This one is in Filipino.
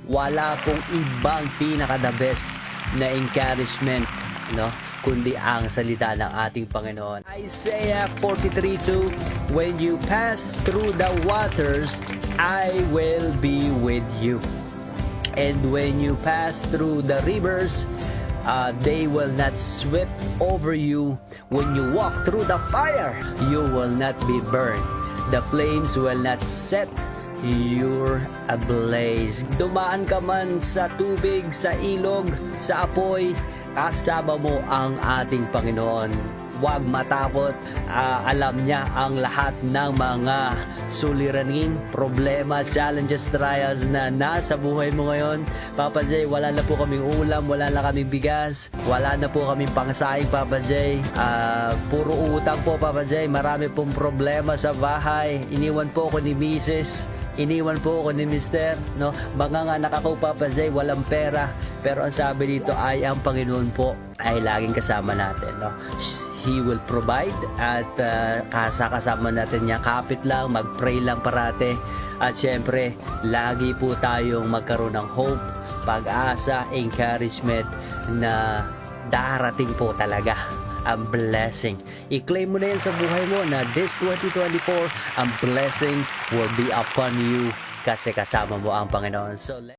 wala pong ibang pinaka-the best na encouragement, no? Kundi ang salita ng ating Panginoon. Isaiah 43:2, when you pass through the waters, I will be with you. And when you pass through the rivers, they will not sweep over you. When you walk through the fire, you will not be burned. The flames will not set you're ablaze. Dumaan ka man sa tubig, sa ilog, sa apoy, kasama mo ang ating Panginoon. Huwag matakot. Alam niya ang lahat ng mga suliraning, problema, challenges, trials na nasa buhay mo ngayon. Papa J, wala na po kaming ulam, wala na kaming bigas, wala na po kaming pangsaing, Papa J. Puro utang po, Papa J. Marami pong problema sa bahay. Iniwan po ako ni Mrs. Iniwan po ako ni Mr. No? Mga anak ako, Papa J, walang pera. Pero ang sabi dito ay ang Panginoon po ay laging kasama natin. No? He will provide at kasama natin niya. Kapit lang, mag-pray lang parate. At syempre, lagi po tayong magkaroon ng hope, pag-asa, encouragement na darating po talaga ang blessing. I-claim mo na yan sa buhay mo na this 2024, ang blessing will be upon you kasi kasama mo ang Panginoon. So,